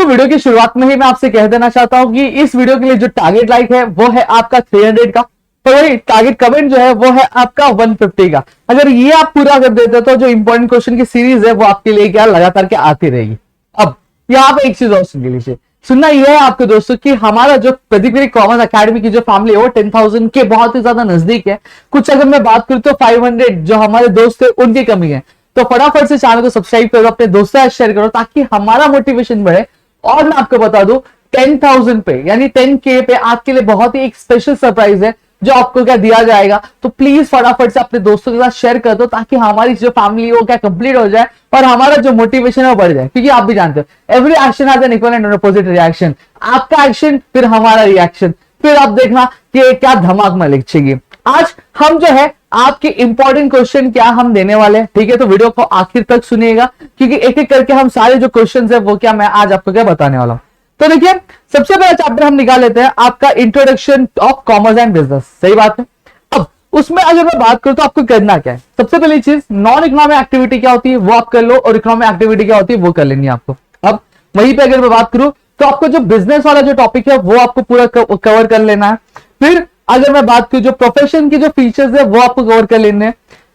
Video की शुरुआत में ही मैं आपसे कह देना चाहता हूं कि इस वीडियो के लिए जो टारगेट लाइक है वो है आपका 300 का, तो वही टारगेट कमेंट जो है वो है आपका 150 का। अगर ये आप पूरा कर देते तो जो इंपॉर्टेंट क्वेश्चन की सीरीज है वो आपके लिए क्या लगातार के आती रहेगी। अब यहाँ पे एक चीज और सुन लीजिए, सुनना यह है आपके दोस्तों कि हमारा जो प्रदीप कॉमर्स एकेडमी की जो फैमिली है वो 10,000 के बहुत ही ज्यादा नजदीक है। कुछ अगर मैं बात करूं तो 500 जो हमारे दोस्त है उनकी कमी है। तो फटाफट से चैनल को सब्सक्राइब करो, अपने दोस्तों से शेयर करो ताकि हमारा मोटिवेशन बढ़े। और मैं आपको बता दूं 10,000 पे यानी 10K पे आपके लिए बहुत ही एक स्पेशल सरप्राइज है जो आपको क्या दिया जाएगा। तो प्लीज फटाफट से अपने दोस्तों के साथ शेयर कर दो ताकि हमारी जो फैमिली वो क्या कंप्लीट हो जाए और हमारा जो मोटिवेशन है वो बढ़ जाए। क्योंकि आप भी जानते हो every action has an equal and opposite reaction. आपका एक्शन फिर हमारा रिएक्शन, फिर आप देखना कि क्या धमाक में लिखेगी। आज हम जो है आपके इंपॉर्टेंट क्वेश्चन क्या हम देने वाले हैं, ठीक है। तो वीडियो को आखिर तक सुनिएगा क्योंकि एक एक करके हम सारे जो क्वेश्चन है वो क्या मैं आज आपको क्या बताने वाला हूं। तो देखिए सबसे पहला चैप्टर हम निकाल लेते हैं आपका introduction of commerce and business. सही बात है। अब उसमें अगर मैं बात करूं तो आपको करना क्या है, सबसे पहली चीज नॉन इकोनॉमिक एक्टिविटी क्या होती है वो आप कर लो और इकोनॉमिक एक्टिविटी क्या होती है वो कर लेनी है आपको। अब वहीं पे अगर मैं बात करूं तो आपको जो बिजनेस वाला जो टॉपिक है वो आपको पूरा कवर कर लेना है। फिर अगर मैं बात करूं जो प्रोफेशन की जो फीचर्स है वो आपको कवर कर लेने हैं।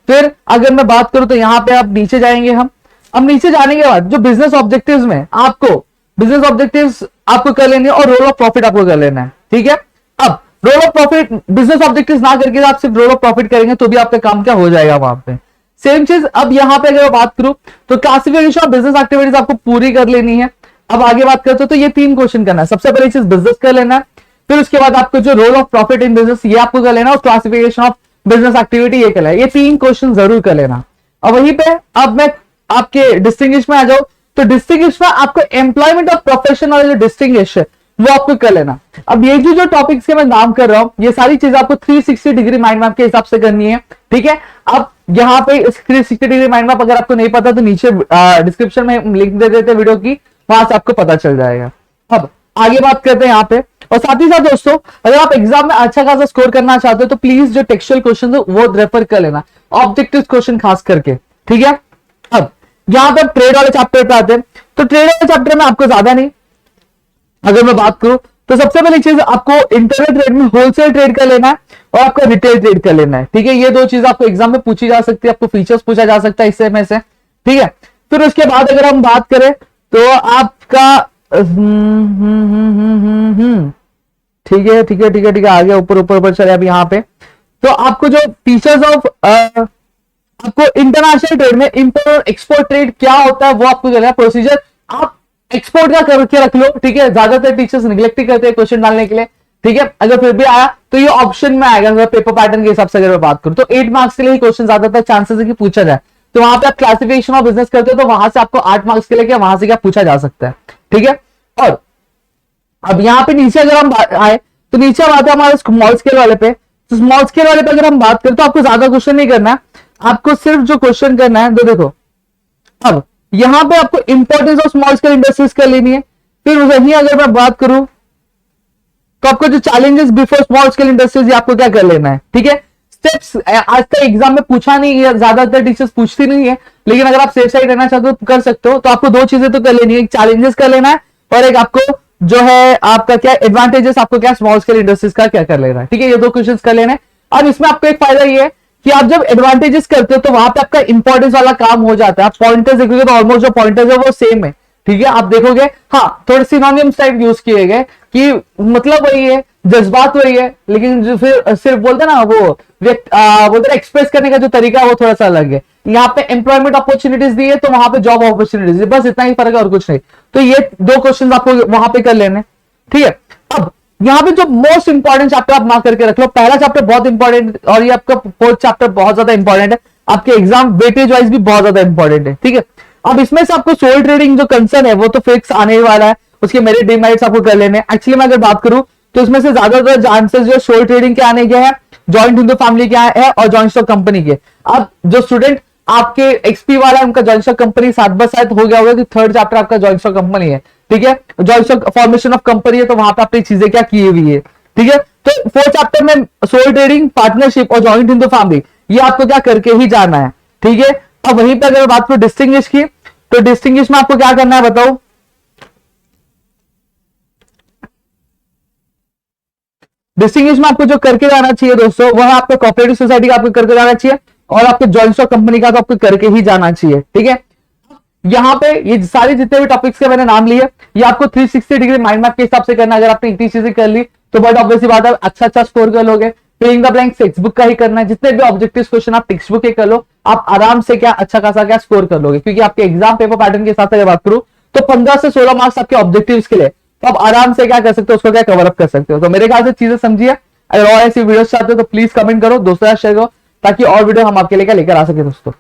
फिर अगर मैं बात करूं तो यहां पे आप नीचे जाएंगे हम। अब नीचे जाने के बाद जो बिजनेस ऑब्जेक्टिव्स में आपको बिजनेस ऑब्जेक्टिव्स आपको कर लेने और रोल ऑफ प्रॉफिट आपको कर लेना है, ठीक है। अब role of profit business objectives ना करके आप सिर्फ रोल ऑफ प्रॉफिट करेंगे तो भी आपका काम क्या हो जाएगा वहां पे। सेम चीज अब यहां पे अगर मैं बात करूं तो क्लासिफिकेशन ऑफ बिजनेस एक्टिविटीज आपको पूरी कर लेनी है। अब आगे बात करते हो तो ये 3 क्वेश्चन करना है। सबसे पहली चीज बिजनेस कर लेना है, फिर उसके बाद आपको जो role of profit in business ये आपको कर लेना और क्लासिफिकेशन ऑफ बिजनेस एक्टिविटी ये कर लेना। ये 3 क्वेश्चन जरूर कर लेना। अब वहीं पे अब मैं आपके डिस्टिंग्विश में आ जाऊं तो डिस्टिंग्विश में आपको एम्प्लॉयमेंट ऑफ प्रोफेशन वाले जो डिस्टिंग्विश है वो आपको कर लेना। अब ये जो टॉपिक्स के मैं नाम कर रहा हूं ये सारी चीजें आपको 360 डिग्री माइंड मैप के हिसाब से करनी है, ठीक है। अब यहाँ पे 360 डिग्री माइंड मैप अगर आपको नहीं पता तो नीचे डिस्क्रिप्शन में लिंक दे देते वीडियो की, वहां से आपको पता चल जाएगा। अब आगे बात करते हैं यहाँ पे। और साथ ही साथ दोस्तों अगर आप एग्जाम में अच्छा खासा स्कोर करना चाहते हो तो प्लीज जो टेक्सचुअल क्वेश्चन है वो रेफर कर लेना, ऑब्जेक्टिव क्वेश्चन खास करके, ठीक है। अब यहां पर ट्रेड वाले चैप्टर पे आते हैं तो ट्रेड वाले चैप्टर में आपको ज्यादा नहीं अगर मैं बात करूं तो सबसे पहली चीज आपको इंटरनेट ट्रेड में होलसेल ट्रेड कर लेना है और आपको रिटेल ट्रेड कर लेना है, ठीक है। ये 2 चीज आपको एग्जाम में पूछी जा सकती है, आपको फीचर्स पूछा जा सकता है इससे में से, ठीक है। फिर उसके बाद अगर हम बात करें तो आपका ठीक है ठीक है ठीक है ठीक है आगे ऊपर चले। अब यहाँ पे तो आपको जो फीचर्स ऑफ आपको इंटरनेशनल ट्रेड में इंपोर्ट और एक्सपोर्ट ट्रेड क्या होता है वो आपको करना है। प्रोसीजर आप एक्सपोर्ट का करके रख लो, ठीक है। ज्यादातर टीचर्स निगलेक्ट ही करते हैं क्वेश्चन डालने के लिए, ठीक है। अगर फिर भी आया तो ये ऑप्शन में आएगा अगर पेपर पैटर्न के हिसाब से अगर मैं बात करूं तो 8 मार्क्स के लिए क्वेश्चन ज्यादातर चांसेस है कि पूछा जाए। तो वहां पे आप क्लासिफिकेशन ऑफ बिजनेस करते हो तो वहां से आपको 8 मार्क्स के लिए क्या वहां से क्या पूछा जा सकता है, ठीक है। और अब यहाँ पे नीचे अगर हम आए तो नीचे बात है हमारे स्मॉल स्केल वाले पे। तो स्मॉल स्केल वाले पे अगर हम बात करें तो आपको ज्यादा क्वेश्चन नहीं करना है, आपको सिर्फ जो क्वेश्चन करना है देखो। अब यहां पे आपको importance of small scale industries कर लेनी है। फिर वहीं अगर मैं बात करूं तो आपको जो challenges before small scale industries आपको क्या कर लेना है, ठीक है। स्टेप्स आज तक एग्जाम में पूछा नहीं है, ज्यादातर टीचर्स पूछती नहीं है, लेकिन अगर आप सेफ साइड रहना चाहते हो तो कर सकते हो। तो आपको 2 चीजें तो कर लेनी है, एक चैलेंजेस कर लेना है और एक आपको जो है आपका क्या एडवांटेजेस आपको क्या स्मॉल स्केल इंडस्ट्रीज का क्या कर लेना है, ठीक है। ये 2 क्वेश्चन कर लेना है। और इसमें आपको एक फायदा ये है कि आप जब एडवांटेजेस करते हो तो वहां पे आपका इंपॉर्टेंस वाला काम हो जाता है। आप पॉइंटर्स देखोगे तो ऑलमोस्ट जो पॉइंटर्स है वो सेम है, ठीक है। आप देखोगे हाँ थोड़े सिनोनिम्स टाइप यूज किए गए कि मतलब वही है, जज्बात वही है, लेकिन जो फिर सिर्फ बोलते ना वो बोलते एक्सप्रेस करने का जो तरीका है वो थोड़ा सा अलग है। यहाँ पे एम्प्लॉयमेंट अपॉर्चुनिटीज दी है तो वहां पे जॉब अपॉर्चुनिटीज, बस इतना ही फर्क है और कुछ नहीं। तो ये 2 क्वेश्चन आपको वहां पे कर लेने, ठीक है। अब यहाँ पे जो मोस्ट इंपॉर्टेंट चैप्टर आप मार्क करके रख लो, पहला चैप्टर बहुत इंपॉर्टेंट और ये आपका 4th चैप्टर बहुत ज्यादा इंपॉर्टेंट है, आपके एग्जाम वेटेज वाइज भी बहुत ज्यादा इंपॉर्टेंट है, ठीक है। अब इसमें से आपको सोल ट्रेडिंग जो कंसर्न है वो तो फिक्स आने वाला है, उसके मेरिट डिमेरिट्स आपको कर लेने। एक्चुअली मैं अगर बात करूं तो इसमें से ज्यादातर चांसेस जो सोल ट्रेडिंग के आने के हैं, जॉइंट हिंदू फैमिली के है और जॉइंट स्टॉक कंपनी के। अब जो स्टूडेंट आपके एक्सपी वाला है उनका जॉइंट स्टॉक कंपनी साथ ब साथ हो गया होगा कि 3rd चैप्टर आपका जॉइंट स्टॉक कंपनी है, ठीक है। Joint stock formation of company है तो वहां पे आपने चीजें क्या की हुई है, ठीक है। तो 4th चैप्टर में सोल ट्रेडिंग, पार्टनरशिप और जॉइंट हिंदू फैमिली ये आपको क्या करके ही जाना है, ठीक है। अब वहीं पर अगर बात करूं डिस्टिंग्विश की तो डिस्टिंग्विश में आपको क्या करना है बताओ। डिस्टिंग्विश में आपको जो करके जाना चाहिए दोस्तों, वह आपका कोऑपरेटिव सोसाइटी का आपको करके जाना चाहिए, और आपके जॉइंट स्टॉक कंपनी का तो आपको करके ही जाना चाहिए। ठीक है, यहाँ पे ये सारे जितने भी टॉपिक्स के मैंने नाम लिए, ये आपको 360 डिग्री माइंड मैप के हिसाब से करना है। अगर आपने इतनी चीजें कर ली तो बहुत ऑब्वियसली बात है, अच्छा स्कोर कर लोगे। Filling the blanks textbook का ही करना है, जितने भी ऑब्जेक्टिव क्वेश्चन आप टेक्स्ट बुक के कर लो, आप आराम से क्या अच्छा खासा क्या स्कोर कर लोगे, क्योंकि आपके एग्जाम पेपर पैटर्न के हिसाब से बात करूं तो 15 से 16 मार्क्स आपके ऑब्जेक्टिव के लिए, तो आप आराम से क्या कर सकते हो, उसको क्या कवर अप कर सकते हो। तो मेरे ख्याल से चीजें समझिए। अगर और ऐसी वीडियो चाहते हो तो प्लीज कमेंट करो, दोस्तों शेयर करो, ताकि और वीडियो हम आपके लिए क्या लेकर आ सके दोस्तों।